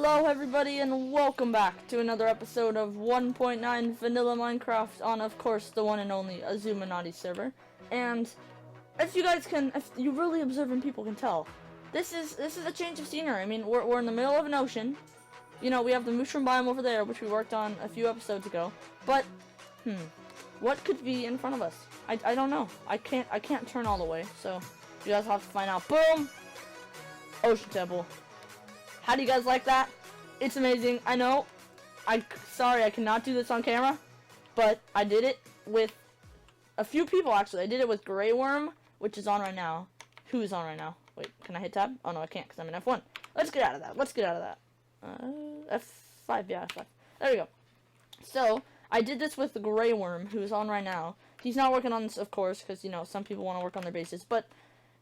Hello everybody and welcome back to another episode of 1.9 Vanilla Minecraft on, of course, the one and only Xisumaniti server. And if you really observant people can tell, this is a change of scenery. I mean, we're in the middle of an ocean. You know, we have the mushroom biome over there, which we worked on a few episodes ago. But, what could be in front of us? I don't know. I can't turn all the way, so you guys have to find out. Boom! Ocean Temple. How do you guys like that? It's amazing. I know. Sorry, I cannot do this on camera, but I did it with a few people, actually. I did it with Grey Worm, which is on right now. Who is on right now? Wait, can I hit tab? Oh, no, I can't, because I'm in F1. Let's get out of that. F5, yeah, F5. There we go. So, I did this with the Grey Worm, who's on right now. He's not working on this, of course, because, you know, some people want to work on their bases, but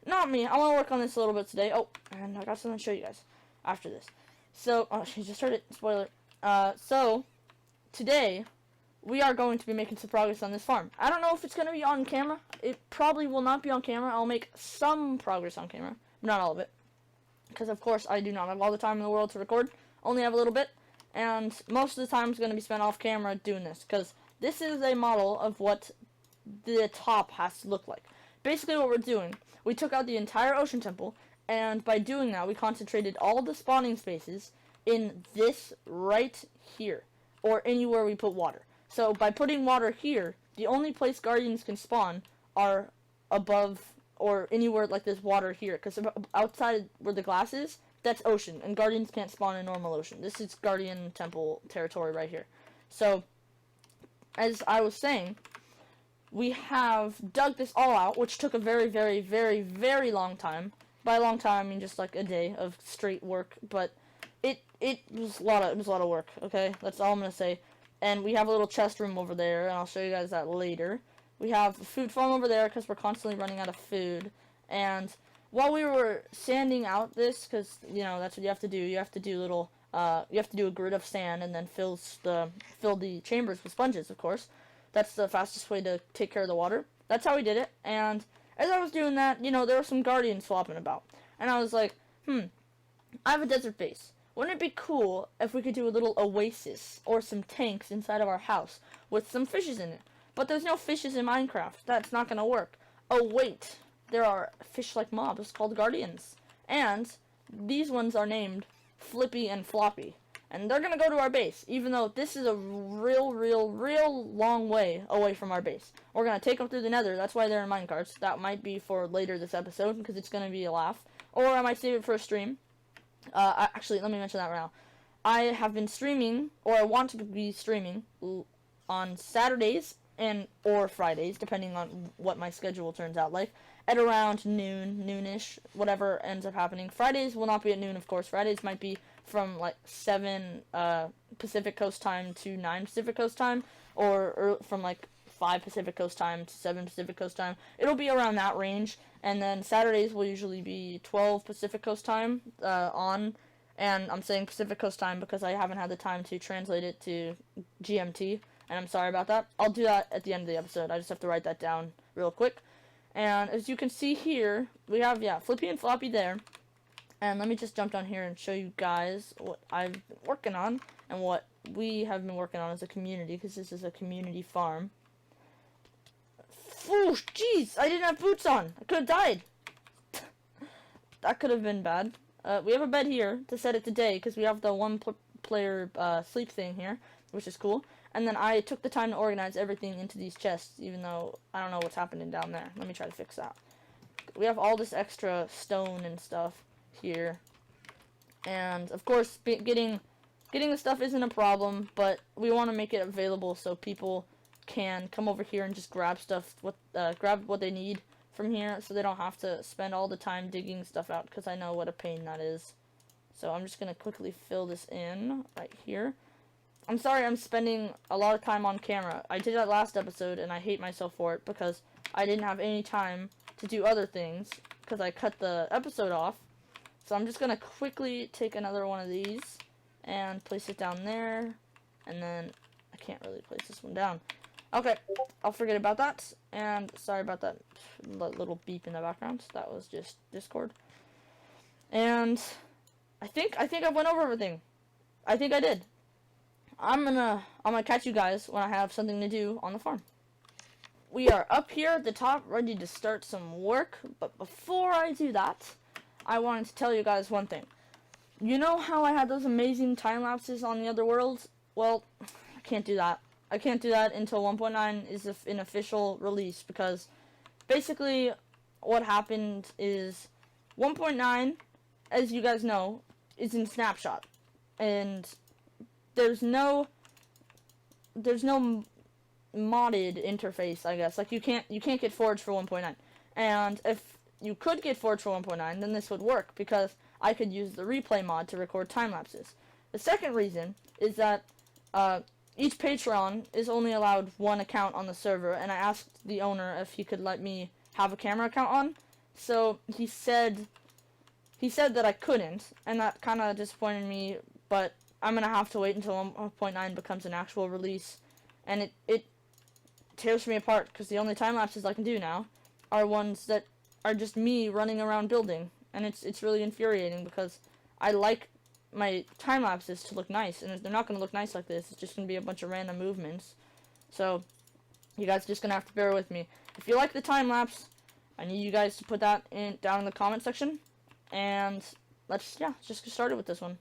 not me. I want to work on this a little bit today. Oh, and I got something to show you guys after this. So, oh, she just heard it. Spoiler. So, today, we are going to be making some progress on this farm. I don't know if it's going to be on camera. It probably will not be on camera. I'll make some progress on camera. Not all of it. Because, of course, I do not have all the time in the world to record. Only have a little bit. And most of the time is going to be spent off camera doing this. Because this is a model of what the top has to look like. Basically, what we're doing, we took out the entire ocean temple. And by doing that, we concentrated all the spawning spaces in this right here, or anywhere we put water. So by putting water here, the only place guardians can spawn are above or anywhere like this water here, because outside where the glass is, that's ocean, and guardians can't spawn in normal ocean. This is guardian temple territory right here. So, as I was saying, we have dug this all out, which took a very, very, very, very long time. By a long time, I mean just like a day of straight work, but it was a lot of work. Okay, that's all I'm gonna say. And we have a little chest room over there, and I'll show you guys that later. We have a food farm over there because we're constantly running out of food. And while we were sanding out this, because you know that's what you have to do. You have to do a grid of sand and then fill the chambers with sponges. Of course, that's the fastest way to take care of the water. That's how we did it. And as I was doing that, you know, there were some guardians flopping about. And I was like, I have a desert base. Wouldn't it be cool if we could do a little oasis or some tanks inside of our house with some fishes in it? But there's no fishes in Minecraft. That's not going to work. Oh, wait. There are fish-like mobs called guardians. And these ones are named Flippy and Floppy. And they're going to go to our base, even though this is a real long way away from our base. We're going to take them through the nether. That's why they're in minecarts. That might be for later this episode, because it's going to be a laugh. Or I might save it for a stream. Actually, let me mention that right now. I have been streaming, or I want to be streaming, on Saturdays or Fridays, depending on what my schedule turns out like, at around noonish, whatever ends up happening. Fridays will not be at noon, of course. Fridays might be from like 7 Pacific Coast time to 9 Pacific Coast time, or from like 5 Pacific Coast time to 7 Pacific Coast time. It'll be around that range. And then Saturdays will usually be 12 Pacific Coast time on. And I'm saying Pacific Coast time because I haven't had the time to translate it to GMT. And I'm sorry about that. I'll do that at the end of the episode. I just have to write that down real quick. And as you can see here, we have, Flippy and Floppy there. And let me just jump down here and show you guys what I've been working on. And what we have been working on as a community, because this is a community farm. Oh, jeez, I didn't have boots on. I could have died. That could have been bad. We have a bed here to set it today, because we have the one-player sleep thing here, which is cool. And then I took the time to organize everything into these chests, even though I don't know what's happening down there. Let me try to fix that. We have all this extra stone and stuff here. And, of course, getting the stuff isn't a problem, but we want to make it available so people can come over here and just grab stuff, grab what they need from here, so they don't have to spend all the time digging stuff out, because I know what a pain that is. So I'm just going to quickly fill this in right here. I'm sorry I'm spending a lot of time on camera. I did that last episode, and I hate myself for it, because I didn't have any time to do other things, because I cut the episode off. So I'm just going to quickly take another one of these, and place it down there, and then I can't really place this one down. Okay, I'll forget about that, and sorry about that little beep in the background. That was just Discord. And I think I went over everything. I think I did. I'm gonna catch you guys when I have something to do on the farm. We are up here at the top, ready to start some work, but before I do that, I wanted to tell you guys one thing. You know how I had those amazing time lapses on the other worlds? Well, I can't do that. I can't do that until 1.9 is an official release, because basically what happened is 1.9, as you guys know, is in snapshot, and there's no modded interface, I guess. Like, you can't get Forge for 1.9, and if you could get Forge for 1.9, then this would work, because I could use the replay mod to record time lapses. The second reason is that each Patreon is only allowed one account on the server, and I asked the owner if he could let me have a camera account on. So he said that I couldn't, and that kind of disappointed me, but I'm going to have to wait until 1.9 becomes an actual release, and it tears me apart, because the only time lapses I can do now are ones that are just me running around building, and it's really infuriating, because I like my time lapses to look nice, and they're not going to look nice like this. It's just going to be a bunch of random movements. So you guys are just going to have to bear with me. If you like the time lapse, I need you guys to put that down in the comment section, and let's just get started with this one.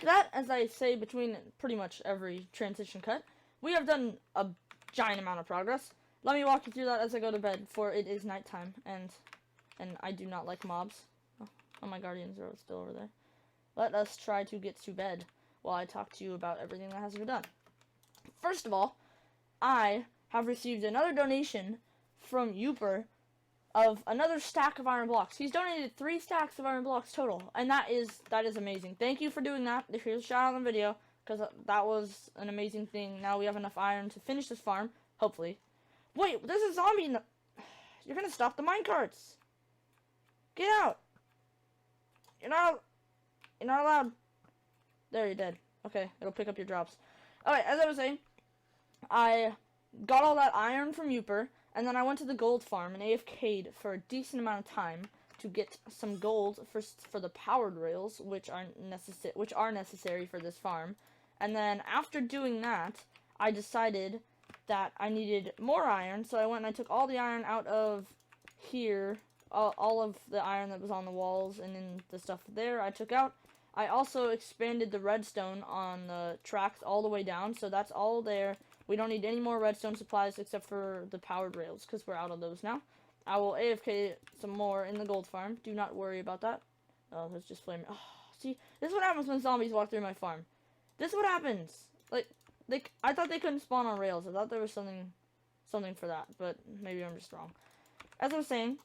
That, as I say between pretty much every transition cut, we have done a giant amount of progress. Let me walk you through that as I go to bed, for it is nighttime, and I do not like mobs. Oh, my guardians are still over there. Let us try to get to bed while I talk to you about everything that has been done. First of all, I have received another donation from Uper of another stack of iron blocks. He's donated 3 stacks of iron blocks total, and that is amazing. Thank you for doing that. Here's a shout out on the video, because that was an amazing thing. Now we have enough iron to finish this farm, hopefully. Wait, there's a zombie in the... You're gonna stop the minecarts. Get out. You're not allowed. There, you're dead. Okay, it'll pick up your drops. Alright, as I was saying, I got all that iron from Uper, and then I went to the gold farm and AFK'd for a decent amount of time to get some gold for the powered rails, which are necessary for this farm. And then after doing that, I decided that I needed more iron, so I went and I took all the iron out of here, all of the iron that was on the walls and in the stuff there I took out, I also expanded the redstone on the tracks all the way down, so that's all there. We don't need any more redstone supplies except for the powered rails, because we're out of those now. I will AFK some more in the gold farm. Do not worry about that. Oh, there's just flame. Oh, see, this is what happens when zombies walk through my farm. This is what happens. Like, I thought they couldn't spawn on rails. I thought there was something for that, but maybe I'm just wrong. As I was saying,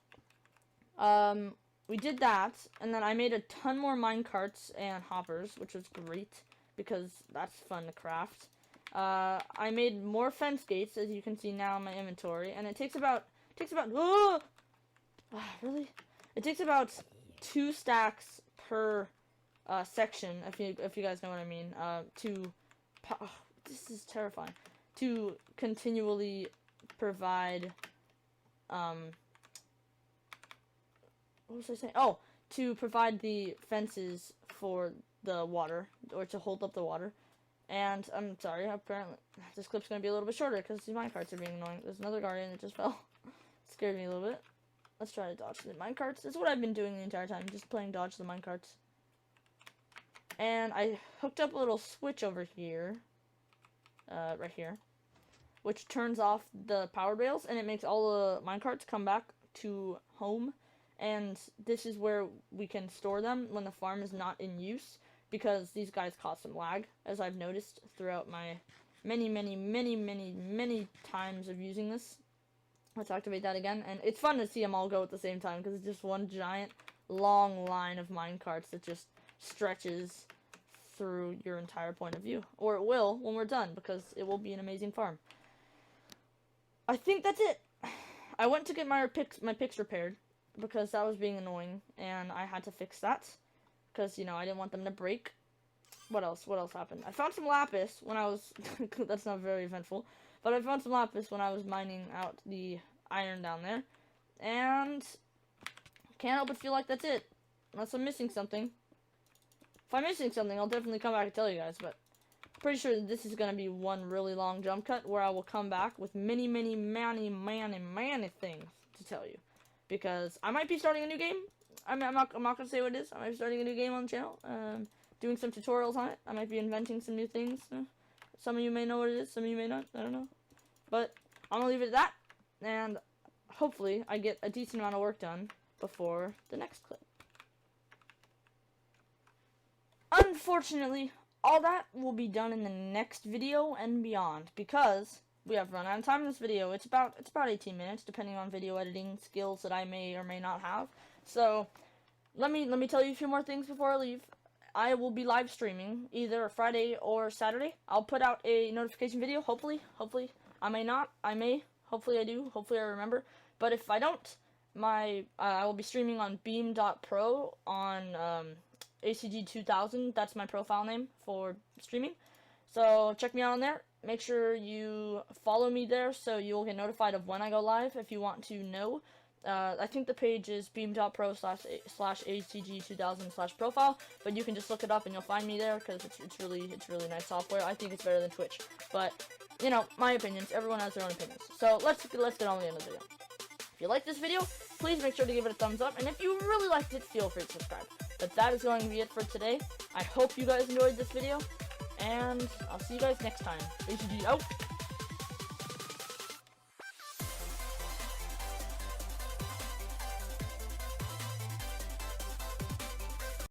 we did that, and then I made a ton more minecarts and hoppers, which was great, because that's fun to craft. I made more fence gates, as you can see now in my inventory, and it takes about, oh! Really? It takes about 2 stacks per, section, if you guys know what I mean, this is terrifying, to continually provide, what was I saying? Oh, to provide the fences for the water, or to hold up the water. And I'm sorry, apparently this clip's gonna be a little bit shorter because these minecarts are being annoying. There's another guardian that just fell. Scared me a little bit. Let's try to dodge the minecarts. That's what I've been doing the entire time, just playing dodge the minecarts. And I hooked up a little switch over here, right here, which turns off the power rails, and it makes all the minecarts come back to home. And this is where we can store them when the farm is not in use, because these guys cause some lag, as I've noticed throughout my many times of using this. Let's activate that again, and it's fun to see them all go at the same time, because it's just one giant, long line of minecarts that just stretches through your entire point of view. Or it will when we're done, because it will be an amazing farm. I think that's it. I went to get my picks repaired, because that was being annoying, and I had to fix that, because, you know, I didn't want them to break. What else happened? I found some lapis when I was, that's not very eventful, but I found some lapis when I was mining out the iron down there, and can't help but feel like that's it, unless I'm missing something. If I'm missing something, I'll definitely come back and tell you guys, but I'm pretty sure that this is going to be one really long jump cut, where I will come back with many things to tell you. Because I might be starting a new game. I'm not going to say what it is. I might be starting a new game on the channel. Doing some tutorials on it. I might be inventing some new things. Some of you may know what it is. Some of you may not. I don't know. But I'm going to leave it at that. And hopefully I get a decent amount of work done before the next clip. Unfortunately, all that will be done in the next video and beyond. Because we have run out of time in this video. It's about 18 minutes, depending on video editing skills that I may or may not have. So, let me tell you a few more things before I leave. I will be live streaming either Friday or Saturday. I'll put out a notification video, hopefully. I may not, I may, hopefully I do, hopefully I remember. But if I don't, I will be streaming on beam.pro on ACG 2000. That's my profile name for streaming. So, check me out on there. Make sure you follow me there so you'll get notified of when I go live if you want to know. I think the page is beam.pro/ACG2000/profile, but you can just look it up and you'll find me there, because it's really nice software. I think it's better than Twitch, but you know, my opinions. Everyone has their own opinions. So let's get on the end of the video. If you like this video, please make sure to give it a thumbs up, and if you really liked it, feel free to subscribe. But that is going to be it for today. I hope you guys enjoyed this video, and I'll see you guys next time. ACG out.